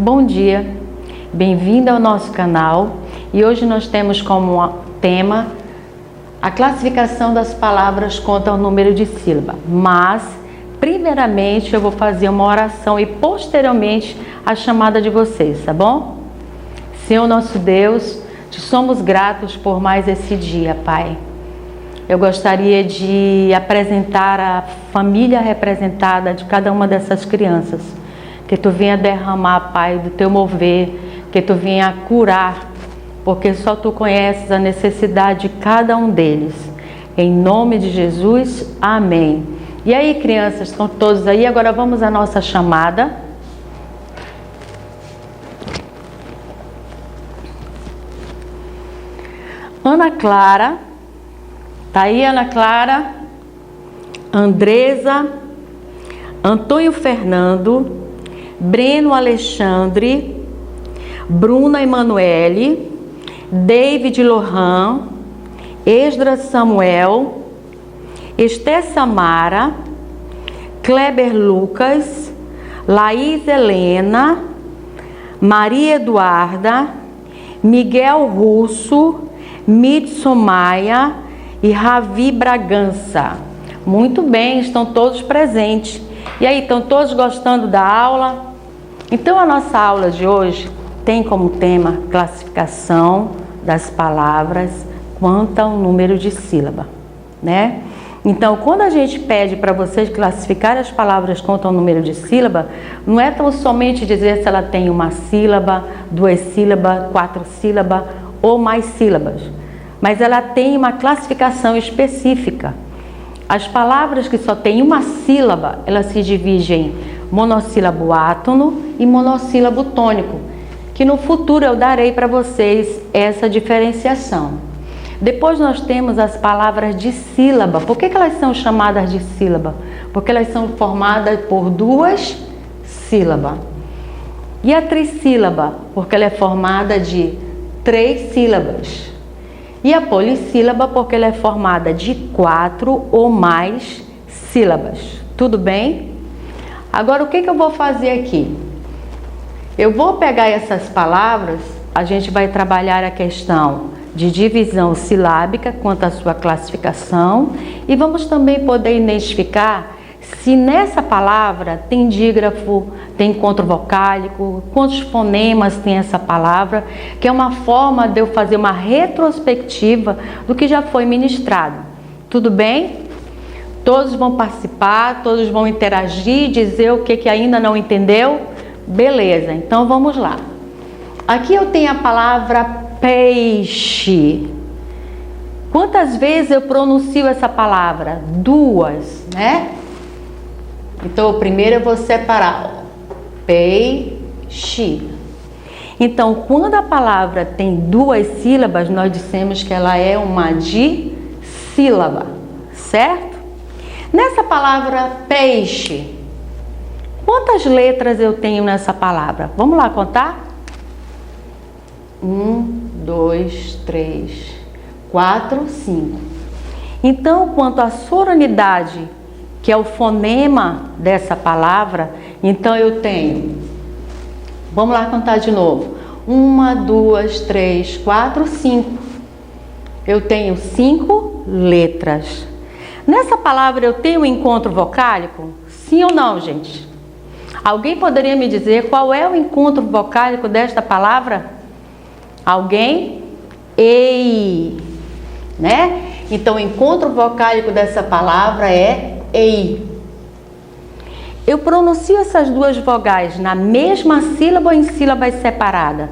Bom dia, bem-vindo ao nosso canal e hoje nós temos como tema a classificação das palavras quanto ao número de sílaba, mas primeiramente eu vou fazer uma oração e posteriormente a chamada de vocês, tá bom? Senhor nosso Deus, te somos gratos por mais esse dia, Pai. Eu gostaria de apresentar a família representada de cada uma dessas crianças. Que Tu venha derramar, Pai, do Teu mover, que Tu venha curar, porque só Tu conheces a necessidade de cada um deles. Em nome de Jesus, amém. E aí, crianças, estão todos aí? Agora vamos à nossa chamada. Ana Clara, tá aí Ana Clara, Andresa, Antônio Fernando, Breno Alexandre, Bruna Emanuele, David Lohan, Esdras Samuel, Esté Samara, Kleber Lucas, Laís Helena, Maria Eduarda, Miguel Russo, Midson Maia e Ravi Bragança. Muito bem, estão todos presentes. E aí, estão todos gostando da aula? Então, a nossa aula de hoje tem como tema classificação das palavras quanto ao número de sílaba, né? Então, quando a gente pede para vocês classificar as palavras quanto ao número de sílaba, não é tão somente dizer se ela tem uma sílaba, duas sílabas, quatro sílabas ou mais sílabas, mas ela tem uma classificação específica. As palavras que só têm uma sílaba, elas se dividem em monossílabo átono e monossílabo tônico, que no futuro eu darei para vocês essa diferenciação. Depois nós temos as palavras de sílaba. Por que elas são chamadas de sílaba? Porque elas são formadas por duas sílabas. E a trissílaba? Porque ela é formada de três sílabas. E a polissílaba? Porque ela é formada de quatro ou mais sílabas. Tudo bem? Agora, o que eu vou fazer aqui? Eu vou pegar essas palavras, a gente vai trabalhar a questão de divisão silábica quanto à sua classificação e vamos também poder identificar se nessa palavra tem dígrafo, tem encontro vocálico, quantos fonemas tem essa palavra, que é uma forma de eu fazer uma retrospectiva do que já foi ministrado. Tudo bem? Todos vão participar, todos vão interagir, dizer o que ainda não entendeu? Beleza, então vamos lá. Aqui eu tenho a palavra peixe. Quantas vezes eu pronuncio essa palavra? Duas, né? Então, primeiro eu vou separar, ó, peixe. Então, quando a palavra tem duas sílabas, nós dissemos que ela é uma dissílaba, certo? Nessa palavra peixe, quantas letras eu tenho nessa palavra? Vamos lá contar? 1, 2, 3, 4, 5. Então, quanto à sonoridade, que é o fonema dessa palavra, então eu tenho, vamos lá contar de novo, 1, 2, 3, 4, 5. Eu tenho 5 letras. Nessa palavra eu tenho um encontro vocálico? Sim ou não, gente? Alguém poderia me dizer qual é o encontro vocálico desta palavra? Alguém? Ei, né? Então, o encontro vocálico dessa palavra é ei. Eu pronuncio essas duas vogais na mesma sílaba ou em sílabas separadas?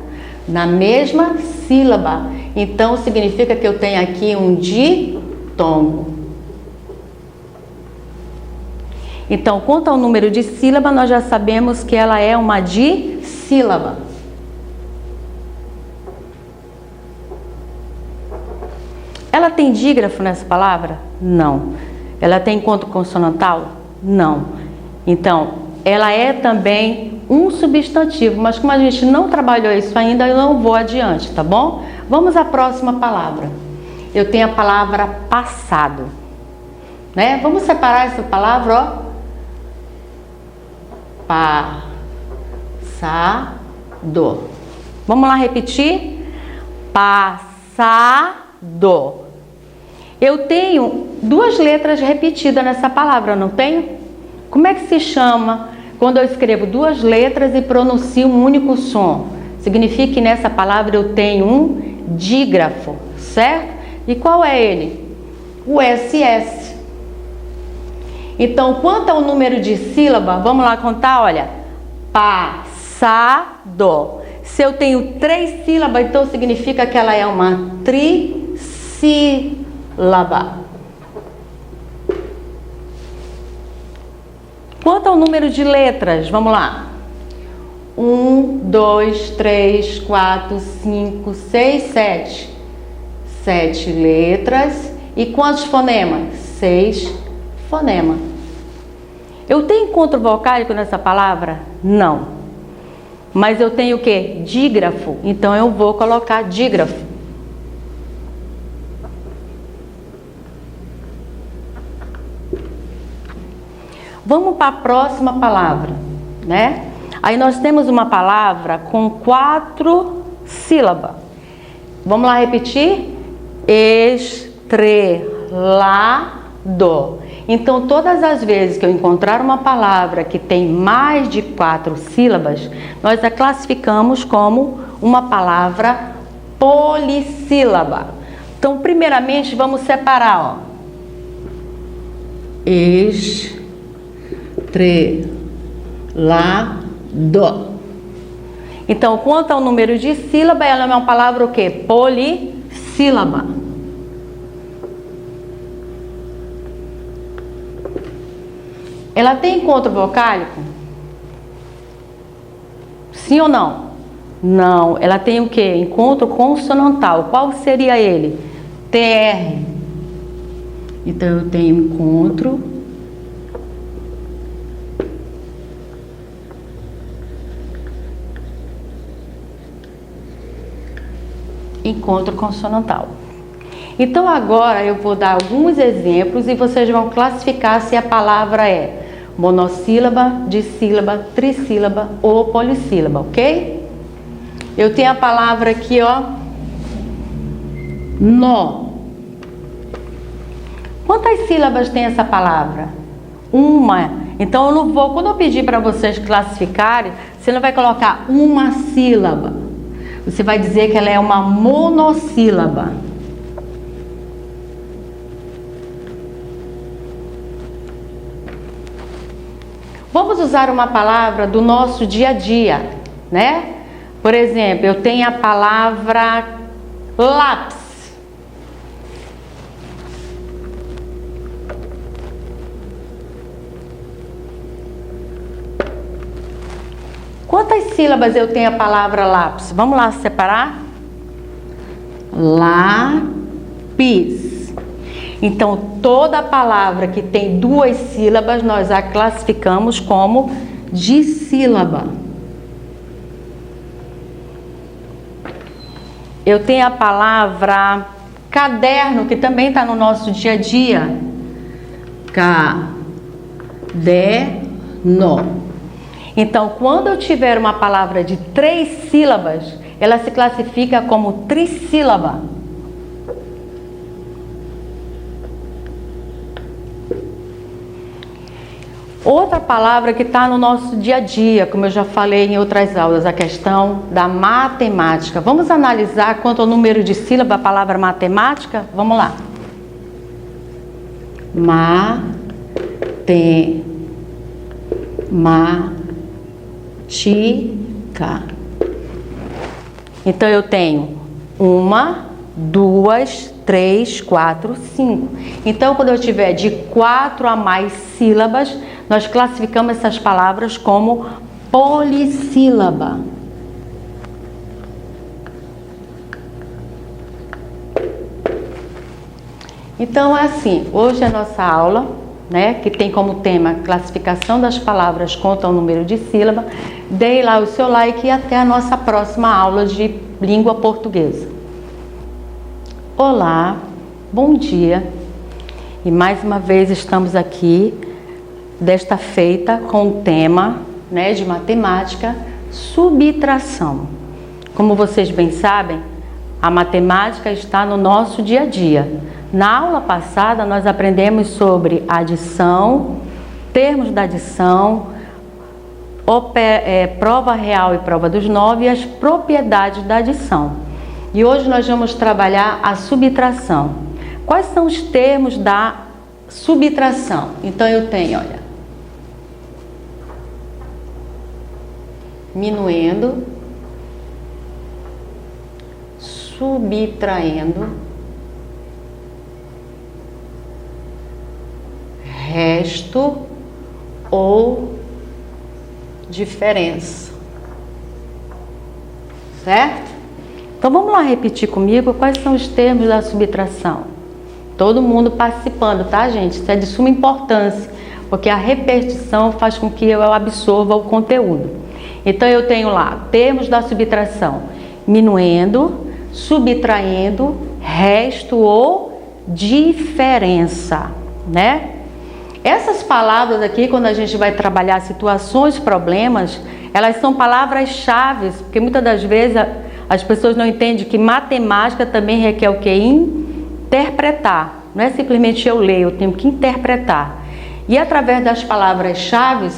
Na mesma sílaba. Então, significa que eu tenho aqui um ditongo. Então, quanto ao número de sílaba, nós já sabemos que ela é uma dissílaba. Ela tem dígrafo nessa palavra? Não. Ela tem encontro consonantal? Não. Então, ela é também um substantivo, mas como a gente não trabalhou isso ainda, eu não vou adiante, tá bom? Vamos à próxima palavra. Eu tenho a palavra passado, né? Vamos separar essa palavra, ó. Passado. Vamos lá repetir? Passado. Eu tenho duas letras repetidas nessa palavra, não tenho? Como é que se chama quando eu escrevo duas letras e pronuncio um único som? Significa que nessa palavra eu tenho um dígrafo, certo? E qual é ele? O SS. Então, quanto ao número de sílaba, vamos lá contar, olha. Passado. Se eu tenho 3 sílabas, então significa que ela é uma trissílaba. Quanto ao número de letras, vamos lá. 1, 2, 3, 4, 5, 6, 7. 7 letras. E quantos fonemas? 6 fonemas. Eu tenho encontro vocálico nessa palavra? Não. Mas eu tenho o quê? Dígrafo. Então eu vou colocar dígrafo. Vamos para a próxima palavra, né? Aí nós temos uma palavra com 4 sílabas. Vamos lá repetir? Estrelado. Então, todas as vezes que eu encontrar uma palavra que tem mais de 4 sílabas, nós a classificamos como uma palavra polissílaba. Então, primeiramente, vamos separar, ó. Estrelado. Então, quanto ao número de sílaba, ela é uma palavra o quê? Polissílaba. Ela tem encontro vocálico? Sim ou não? Não. Ela tem o quê? Encontro consonantal. Qual seria ele? TR. Então, eu tenho encontro consonantal. Então, agora eu vou dar alguns exemplos e vocês vão classificar se a palavra é monossílaba, dissílaba, trissílaba ou polissílaba, ok? Eu tenho a palavra aqui, ó, nó. Quantas sílabas tem essa palavra? Uma. Então, eu não vou, quando eu pedir para vocês classificarem, você não vai colocar uma sílaba. Você vai dizer que ela é uma monossílaba. Vamos usar uma palavra do nosso dia a dia, né? Por exemplo, eu tenho a palavra lápis. Quantas sílabas eu tenho a palavra lápis? Vamos lá separar? Lápis. Então, toda palavra que tem 2 sílabas, nós a classificamos como dissílaba. Eu tenho a palavra caderno, que também está no nosso dia a dia. Caderno. Então, quando eu tiver uma palavra de 3 sílabas, ela se classifica como trissílaba. Outra palavra que está no nosso dia a dia, como eu já falei em outras aulas, a questão da matemática. Vamos analisar quanto ao número de sílaba a palavra matemática? Vamos lá. Matemática. Então eu tenho 1, 2, 3, 4, 5. Então, quando eu tiver de 4 a mais sílabas, nós classificamos essas palavras como polissílaba. Então, é assim, hoje a nossa aula, né, que tem como tema classificação das palavras quanto ao número de sílaba. Dê lá o seu like e até a nossa próxima aula de língua portuguesa. Olá, bom dia. E mais uma vez estamos aqui, desta feita, com o tema, né, de matemática, subtração. Como vocês bem sabem, a matemática está no nosso dia a dia. Na aula passada, nós aprendemos sobre adição, termos da adição, prova real e prova dos 9 e as propriedades da adição. E hoje nós vamos trabalhar a subtração. Quais são os termos da subtração? Então eu tenho, olha, minuendo, subtraindo, resto ou diferença. Certo? Então vamos lá repetir comigo quais são os termos da subtração. Todo mundo participando, tá, gente? Isso é de suma importância, porque a repetição faz com que eu absorva o conteúdo. Então eu tenho lá termos da subtração: minuendo, subtraindo, resto ou diferença, né? Essas palavras aqui, quando a gente vai trabalhar situações, problemas, elas são palavras-chave, porque muitas das vezes as pessoas não entendem que matemática também requer o quê? Interpretar. Não é simplesmente eu ler, eu tenho que interpretar. E através das palavras-chave,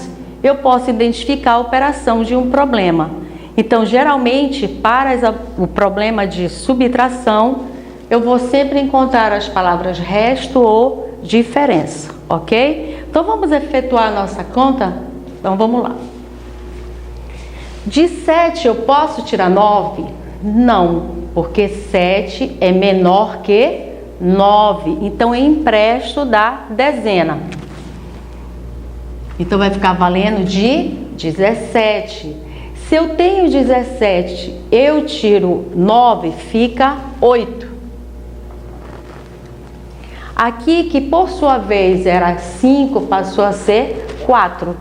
eu posso identificar a operação de um problema. Então, geralmente, para o problema de subtração, eu vou sempre encontrar as palavras resto ou diferença, ok? Então, vamos efetuar a nossa conta? Então, vamos lá. De 7, eu posso tirar 9? Não, porque 7 é menor que 9. Então, eu empresto da dezena. Então, vai ficar valendo de 17. Se eu tenho 17, eu tiro 9, fica 8. Aqui, que por sua vez era 5, passou a ser 4.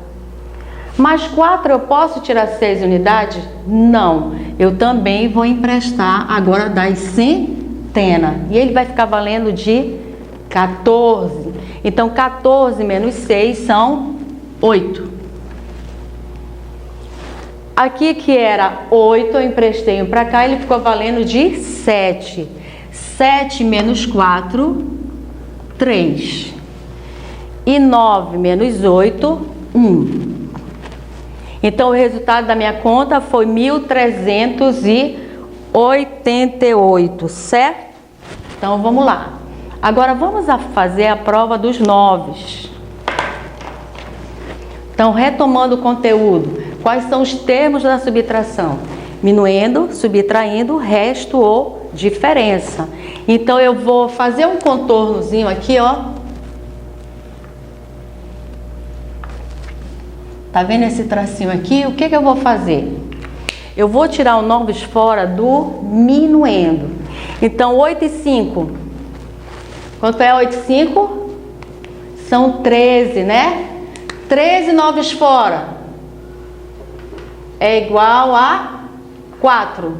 Mas 4 eu posso tirar 6 unidades? Não. Eu também vou emprestar agora das centenas. E ele vai ficar valendo de 14. Então, 14 menos 6 são 8. Aqui que era 8, eu emprestei um para cá, ele ficou valendo de 7. 7 menos 4, 3. E 9 menos 8, 1. Então, o resultado da minha conta foi 1.388, certo? Então, vamos lá. Agora, vamos fazer a prova dos 9. Então, retomando o conteúdo, quais são os termos da subtração? Minuendo, subtraindo, resto ou diferença. Então, eu vou fazer um contornozinho aqui, ó. Tá vendo esse tracinho aqui? O que eu vou fazer? Eu vou tirar o 9 fora do minuendo. Então, 8 e 5. Quanto é 8 e 5? São 13, né? 13 9 fora. É igual a 4.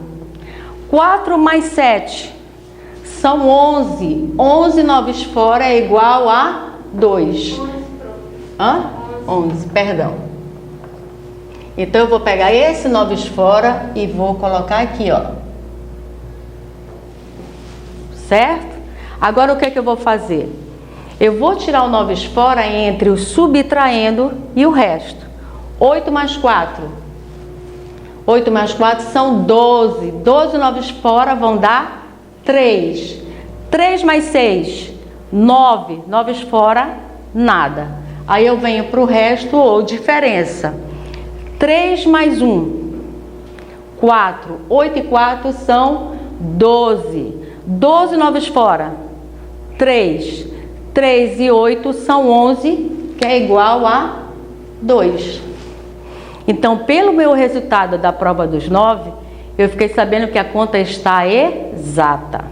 4 mais 7. São 11. 11 9 fora é igual a 2. 11, perdão. Então, eu vou pegar esse 9 fora e vou colocar aqui, ó. Certo? Agora, o que é que eu vou fazer? Eu vou tirar o 9 fora entre o subtraindo e o resto. 8 mais 4. 8 mais 4 são 12. 12 9 fora vão dar 3. 3 mais 6, 9. 9 fora, nada. Aí eu venho para o resto ou diferença. 3 mais 1, 4. 8 e 4 são 12. 12 9 fora, 3. 3 e 8 são 11, que é igual a 2. Então, pelo meu resultado da prova dos 9, eu fiquei sabendo que a conta está exata.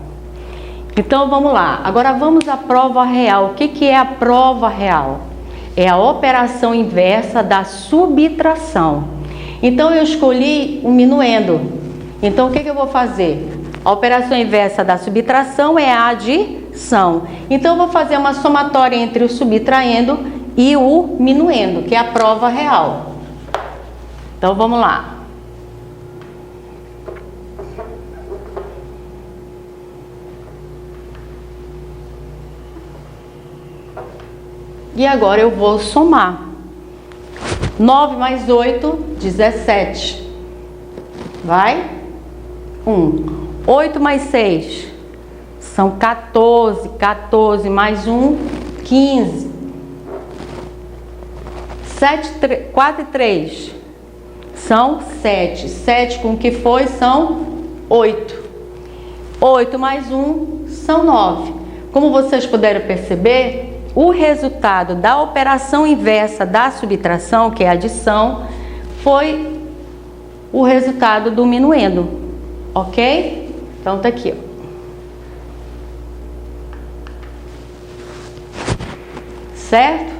Então, vamos lá. Agora, vamos à prova real. O que é a prova real? É a operação inversa da subtração. Então, eu escolhi o minuendo. Então, o que eu vou fazer? A operação inversa da subtração é a adição. Então, eu vou fazer uma somatória entre o subtraindo e o minuendo, que é a prova real. Então, vamos lá. E agora eu vou somar. 9 mais 8, 17. Vai. 1. 8 mais 6. São 14. 14 mais 1, 15. 4 e 3. São 7. 7 com o que foi são 8. 8 mais 1 são 9. Como vocês puderam perceber, o resultado da operação inversa da subtração, que é a adição, foi o resultado do minuendo, ok? Então tá aqui, ó. Certo?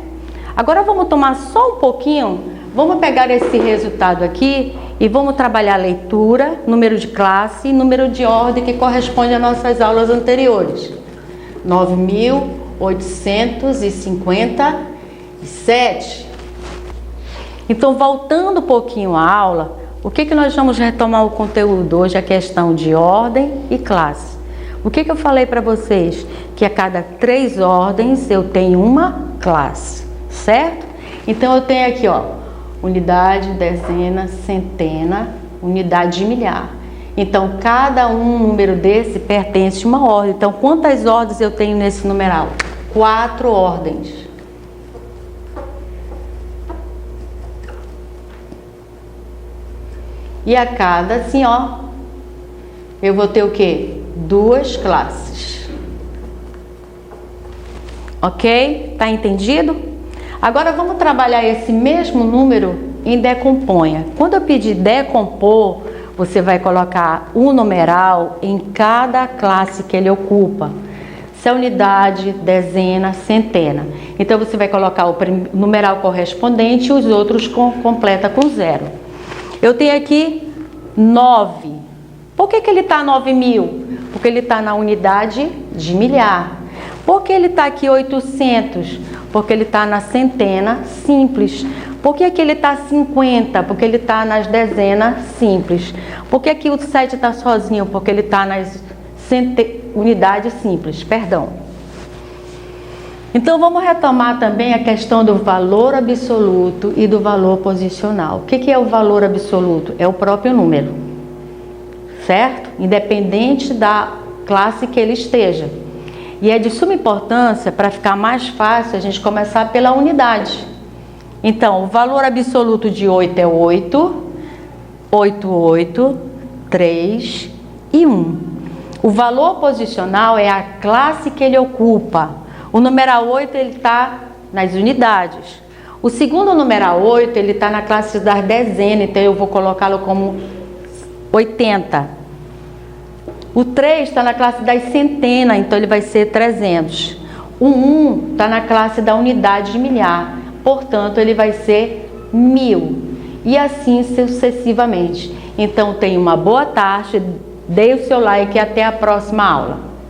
Agora vamos tomar só um pouquinho, vamos pegar esse resultado aqui e vamos trabalhar a leitura, número de classe e número de ordem que corresponde às nossas aulas anteriores. 9.857. Então, voltando um pouquinho à aula, o que nós vamos retomar o conteúdo hoje? A questão de ordem e classe. O que eu falei para vocês? Que a cada 3 ordens eu tenho uma classe, certo? Então, eu tenho aqui, ó, unidade, dezena, centena, unidade de milhar. Então, cada número desse pertence a uma ordem. Então, quantas ordens eu tenho nesse numeral? 4 ordens. E a cada, assim, ó, eu vou ter o quê? 2 classes. Ok? Tá entendido? Agora, vamos trabalhar esse mesmo número em decomponha. Quando eu pedir decompor, você vai colocar um numeral em cada classe que ele ocupa. Se é unidade, dezena, centena. Então, você vai colocar o numeral correspondente e os outros completa com 0. Eu tenho aqui 9. Por que ele está 9.000? Porque ele está na unidade de milhar. Por que ele está aqui 800? Porque ele está na centena simples. Por que aqui ele está 50? Porque ele está nas dezenas simples. Por que aqui o 7 está sozinho? Porque ele está nas unidades simples, perdão. Então, vamos retomar também a questão do valor absoluto e do valor posicional. O que é o valor absoluto? É o próprio número, certo? Independente da classe que ele esteja. E é de suma importância, para ficar mais fácil, a gente começar pela unidade. Então, o valor absoluto de 8 é 8, 8, 8, 3 e 1. O valor posicional é a classe que ele ocupa. O numeral 8, ele está nas unidades. O segundo numeral 8, ele está na classe das dezenas, então eu vou colocá-lo como 80. O 3 está na classe das centenas, então ele vai ser 300. O 1 está na classe da unidade de milhar, portanto ele vai ser 1000. E assim sucessivamente. Então tenha uma boa tarde, dê o seu like e até a próxima aula.